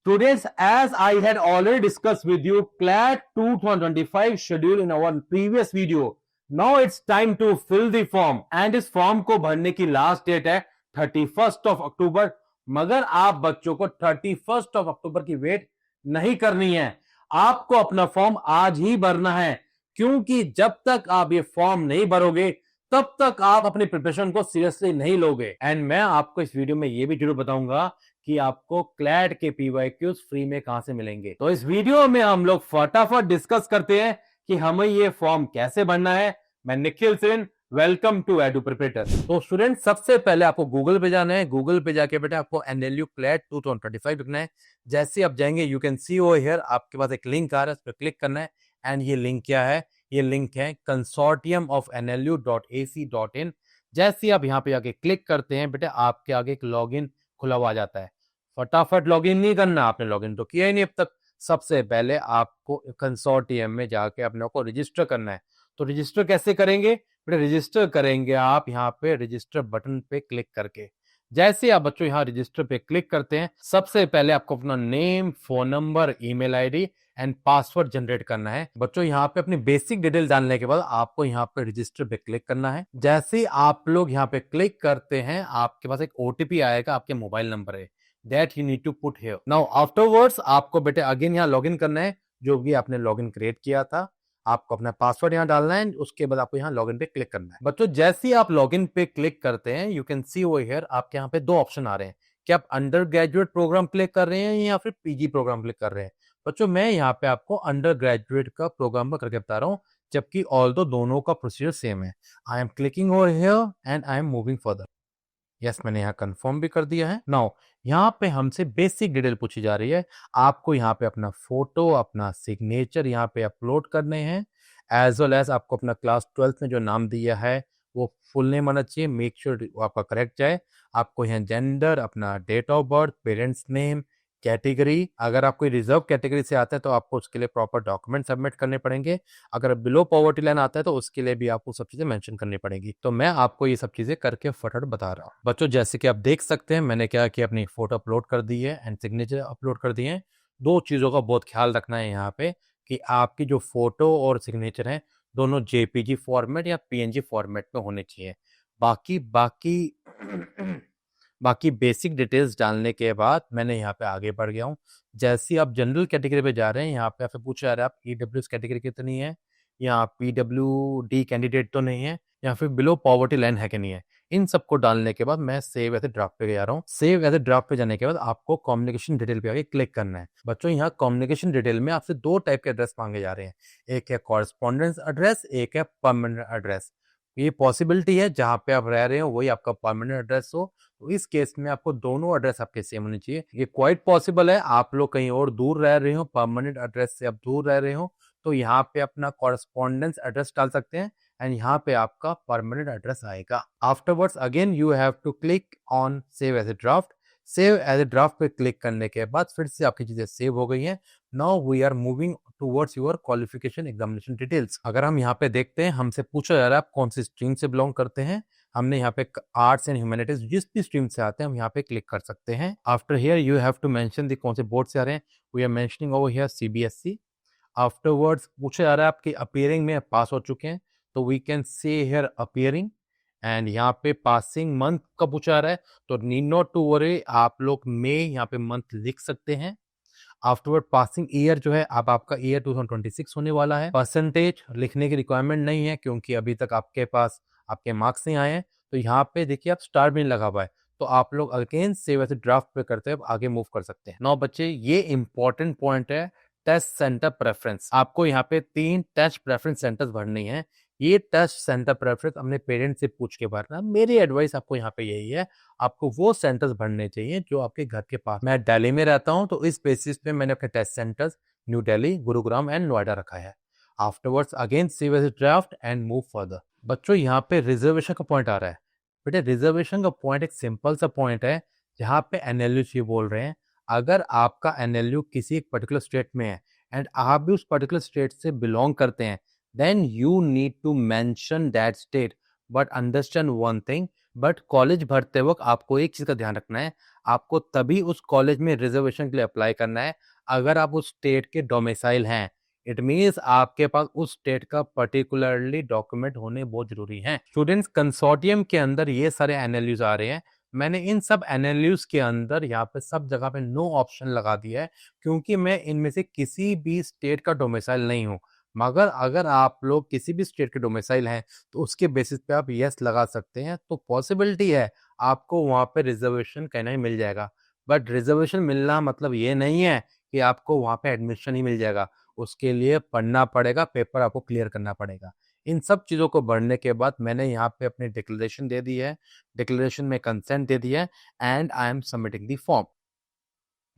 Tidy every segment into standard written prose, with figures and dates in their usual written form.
Students, as I had already discussed with you CLAT 2025 schedule in our previous video, now it's time to fill the form and इस form को भरने की last date है 31st of October। मगर आप बच्चों को 31st of October की वेट नहीं करनी है, आपको अपना फॉर्म आज ही भरना है, क्योंकि जब तक आप ये फॉर्म नहीं भरोगे तब तक आप अपनी प्रिपरेशन को सीरियसली नहीं लोगे। एंड मैं आपको इस वीडियो में ये भी जरूर बताऊंगा कि आपको क्लैट के पीवाईक्यूज फ्री में कहां से मिलेंगे। तो इस वीडियो में हम लोग फटाफट डिस्कस करते हैं कि हमें ये फॉर्म कैसे भरना है। मैं Nikhil Singh, welcome to Edu Preparator. तो स्टूडेंट, सबसे पहले आपको गूगल पे जाना है। गूगल पे जाके बेटा आपको एनएलयू क्लैट 2025 लिखना है। जैसे आप जाएंगे you can see over here, आपके पास एक लिंक आ रहा है, उस पर क्लिक करना है। एंड ये लिंक क्या है? ये लिंक है consortium.nlu.ac.in। जैसे आप यहाँ पे जाके क्लिक करते हैं बेटा, आपके आगे एक लॉगिन खुला हुआ आ जाता है। फटाफट लॉगिन नहीं करना, आपने लॉगिन तो किया ही नहीं अब तक। सबसे पहले आपको कंसोर्टियम में जाके अपने को रजिस्टर करना है। तो रजिस्टर कैसे करेंगे बेटा? रजिस्टर करेंगे आप यहाँ पे रजिस्टर बटन पे क्लिक करके। जैसे आप बच्चों यहाँ रजिस्टर पे क्लिक करते हैं, सबसे पहले आपको अपना name, phone number, email ID and password generate करना है। बच्चों यहाँ पे अपनी बेसिक डिटेल डालने के बाद आपको यहाँ पे रजिस्टर पे क्लिक करना है। जैसे आप लोग यहाँ पे क्लिक करते हैं, आपके पास एक ओटीपी आएगा, आपके मोबाइल नंबर है, that you need to put here. Now afterwards आपको बेटे अगेन यहाँ लॉगिन करना है, जो भी आपने लॉगिन क्रिएट किया था। आपको अपना पासवर्ड यहाँ डालना है, उसके बाद आपको यहाँ लॉगिन पे क्लिक करना है। बच्चों जैसे ही आप लॉगिन पे क्लिक करते हैं, you can see over here, आपके यहाँ पे दो ऑप्शन आ रहे हैं कि आप अंडर ग्रेजुएट प्रोग्राम क्लिक कर रहे हैं या फिर पीजी प्रोग्राम क्लिक कर रहे हैं। बच्चों मैं यहाँ पे आपको अंडर ग्रेजुएट का प्रोग्राम पर करके बता रहा हूँ, जबकि ऑल्दो दोनों का प्रोसीजर सेम है। I am clicking over here and I am moving further. Yes, मैंने यहाँ कंफर्म भी कर दिया है। नाउ यहाँ पे हमसे बेसिक डिटेल पूछी जा रही है। आपको यहाँ पे अपना फोटो, अपना सिग्नेचर यहाँ पे अपलोड करने हैं, एज वेल एज आपको अपना क्लास 12th में जो नाम दिया है वो फुल नेम आना चाहिए, मेक श्योर आपका करेक्ट जाए। आपको यहाँ जेंडर, अपना date of birth, parents name, category. अगर आप कोई रिजर्व कैटेगरी से आता है तो आपको उसके लिए प्रॉपर डॉक्यूमेंट सबमिट करने पड़ेंगे। अगर बिलो पॉवर्टी लाइन आता है तो उसके लिए भी आपको सब चीजें मेंशन करनी पड़ेगी। तो मैं आपको ये सब चीजें करके फटाफट बता रहा हूँ। बच्चों जैसे कि आप देख सकते हैं, मैंने क्या किया, अपनी फोटो अपलोड कर दी है एंड सिग्नेचर अपलोड कर दिए हैं। दो चीजों का बहुत ख्याल रखना है यहाँ पे कि आपकी जो फोटो और सिग्नेचर है दोनों जेपीजी फॉर्मेट या पीएनजी फॉर्मेट में होने चाहिए। बाकी बाकी बेसिक डिटेल्स डालने के बाद मैंने यहाँ पे आगे बढ़ गया हूँ। जैसे आप जनरल कैटेगरी पे जा रहे हैं, यहाँ पे आपसे पूछा जा रहा है आप ईडब्ल्यूएस कैटेगरी कितनी है, या पीडब्ल्यूडी कैंडिडेट तो नहीं है, या फिर बिलो पॉवर्टी लाइन है कि नहीं है। इन सबको डालने के बाद मैं सेव एज ए ड्राफ्ट पे जा रहा हूँ। सेव एज ए ड्राफ्ट पे जाने के बाद आपको कम्युनिकेशन डिटेल पे आगे क्लिक करना है। बच्चों यहाँ कम्युनिकेशन डिटेल में आपसे दो टाइप के एड्रेस मांगे जा रहे हैं, एक है कॉरेस्पॉन्डेंस एड्रेस, एक है परमानेंट एड्रेस। ये पॉसिबिलिटी है जहाँ पे आप रह रहे हो वही आपका परमानेंट एड्रेस हो, तो इस केस में आपको दोनों एड्रेस आपके सेम होने चाहिए। ये क्वाइट पॉसिबल है आप लोग कहीं और दूर रह रहे हो, परमानेंट एड्रेस से आप दूर रह रहे हो, तो यहाँ पे अपना कॉरेस्पॉन्डेंस एड्रेस डाल सकते हैं एंड यहाँ पे आपका परमानेंट एड्रेस आएगा। Afterwards again you have to click on save as a draft. Save as a draft पे क्लिक करने के बाद फिर से आपकी चीजें सेव हो गई हैं। Now we are moving towards your qualification examination details. अगर हम यहाँ पे देखते हैं, हमसे पूछा जा रहा है आप कौन सी स्ट्रीम से बिलोंग करते हैं। हमने यहाँ पे आर्ट्स एंड ह्यूमैनिटीज जिस भी स्ट्रीम से आते हैं हम यहाँ पे क्लिक कर सकते हैं। After here you have to mention the कौन से बोर्ड से आ रहे हैं। We are mentioning over here CBSE. Afterwards पूछा जा रहा है आपके अपीयरिंग में पास हो चुके हैं, तो we can say here appearing. And यहाँ पे पासिंग मंथ का पूछा जा रहा है, तो नीड नॉट टू वरी, आप लोग में यहाँ पे मंथ लिख सकते हैं। आफ्टरवर्ड पासिंग ईयर जो है अब आपका ईयर 2026 होने वाला है। परसेंटेज लिखने की रिक्वायरमेंट नहीं है क्योंकि अभी तक आपके पास आपके मार्क्स नहीं आए हैं। तो यहाँ पे देखिए आप स्टार भी नहीं लगा हुआ है, तो आप लोग अगेन सेव एज ड्राफ्ट पे करते हैं, आगे मूव कर सकते हैं। 9 बच्चे, ये इंपॉर्टेंट पॉइंट है, टेस्ट सेंटर प्रेफरेंस। आपको यहाँ पे 3 टेस्ट प्रेफरेंस सेंटर्स भरनी है। ये टेस्ट सेंटर प्रेफरेंस अपने पेरेंट्स से पूछ के भरना। मेरी एडवाइस आपको यहाँ पे यही है, आपको वो सेंटर्स भरने चाहिए जो आपके घर के पास। मैं दिल्ली में रहता हूँ, तो इस बेसिस पे मैंने अपने test centres New Delhi, Gurugram and Noida रखा है। Afterwards again save as draft and move further. बच्चों यहाँ पे रिजर्वेशन का पॉइंट आ रहा है। बेटे रिजर्वेशन का पॉइंट एक सिंपल सा पॉइंट है, जहाँ पे एनएलयू चाहिए बोल रहे हैं। अगर आपका एनएलयू किसी एक पर्टिकुलर स्टेट में है एंड आप भी उस पर्टिकुलर स्टेट से बिलोंग करते हैं, then you need to mention that state, but understand one thing, but college भरते वक्त आपको एक चीज का ध्यान रखना है, आपको तभी उस कॉलेज में रिजर्वेशन के लिए अप्लाई करना है अगर आप उस स्टेट के डोमिसाइल हैं। इट मीन्स आपके पास उस स्टेट का पर्टिकुलरली डॉक्यूमेंट होने बहुत जरूरी है। स्टूडेंट्स, कंसोर्टियम के अंदर ये सारे एनएलयूज आ रहे हैं। मैंने इन सब एनएलयूज के अंदर यहाँ पे सब जगह पे नो ऑप्शन लगा दिया है, क्योंकि मैं इनमें से किसी भी स्टेट का डोमिसाइल नहीं हूँ। मगर अगर आप लोग किसी भी स्टेट के डोमिसाइल हैं तो उसके बेसिस पे आप यस लगा सकते हैं, तो पॉसिबिलिटी है आपको वहां पे रिजर्वेशन कहना ही मिल जाएगा। बट रिजर्वेशन मिलना मतलब ये नहीं है कि आपको वहां पे एडमिशन ही मिल जाएगा। उसके लिए पढ़ना पड़ेगा, पेपर आपको क्लियर करना पड़ेगा। इन सब चीजों को बढ़ने के बाद मैंने यहाँ पे अपनी डिक्लेरेशन दे दी है, डिक्लेरेशन में कंसेंट दे दिया है, and I am submitting the form.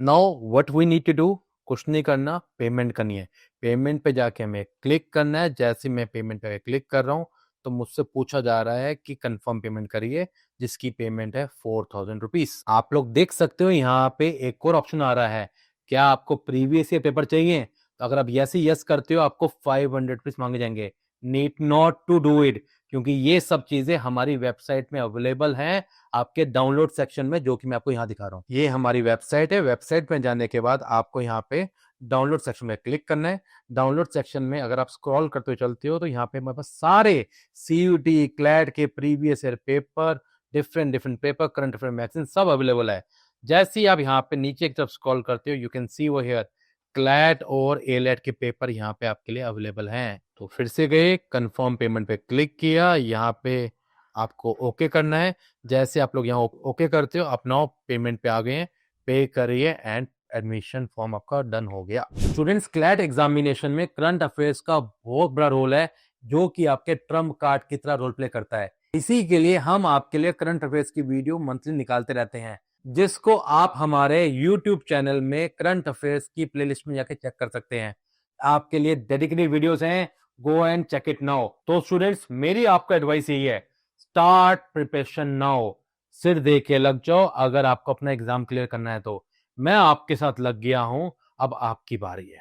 Now what we need to do, कुछ नहीं करना, पेमेंट करनी है। पेमेंट पे जाके हमें क्लिक करना है। जैसे मैं पेमेंट पे क्लिक कर रहा हूँ तो मुझसे पूछा जा रहा है कि कंफर्म पेमेंट करिए, जिसकी पेमेंट है 4000 रुपीज। आप लोग देख सकते हो यहाँ पे एक और ऑप्शन आ रहा है, क्या आपको प्रीवियस ईयर पेपर चाहिए? तो अगर आप यस ही यस करते हो आपको 500 रुपीज मांगे जाएंगे। Need not to do it, क्योंकि ये सब चीजें हमारी वेबसाइट में अवेलेबल हैं आपके डाउनलोड सेक्शन में, जो कि मैं आपको यहाँ दिखा रहा हूँ। ये हमारी वेबसाइट है। वेबसाइट में जाने के बाद आपको यहाँ पे डाउनलोड सेक्शन में क्लिक करना है। डाउनलोड सेक्शन में अगर आप स्क्रॉल करते हुए चलते हो तो यहाँ पे हमारे पास सारे सीयूटी क्लैट के previous year paper, different different paper, current affair magazine सब अवेलेबल है। जैसे ही आप यहाँ पे नीचे की तरफ स्क्रॉल करते हो यू कैन सी वो हियर क्लैट और एलेट के पेपर यहाँ पे आपके लिए अवेलेबल हैं। तो फिर से गए, कंफर्म पेमेंट पे क्लिक किया, यहाँ पे आपको ओके करना है। जैसे आप लोग यहाँ ओके करते हो आप नाउ पेमेंट पे आ गए हैं, पे करिए एंड एडमिशन फॉर्म आपका डन हो गया। स्टूडेंट्स, क्लैट एग्जामिनेशन में करंट अफेयर्स का बहुत बड़ा रोल है, जो कि आपके ट्रम्प कार्ड की तरह रोल प्ले करता है। इसी के लिए हम आपके लिए करंट अफेयर्स की वीडियो मंथली निकालते रहते हैं, जिसको आप हमारे YouTube चैनल में करंट अफेयर्स की प्लेलिस्ट में जाके चेक कर सकते हैं। आपके लिए डेडिकेटेड वीडियोस हैं, go and check it now. तो स्टूडेंट्स, मेरी आपको एडवाइस यही है, स्टार्ट प्रिपरेशन नाउ। सिर दे के लग जाओ अगर आपको अपना एग्जाम क्लियर करना है तो। मैं आपके साथ लग गया हूं, अब आपकी बारी है।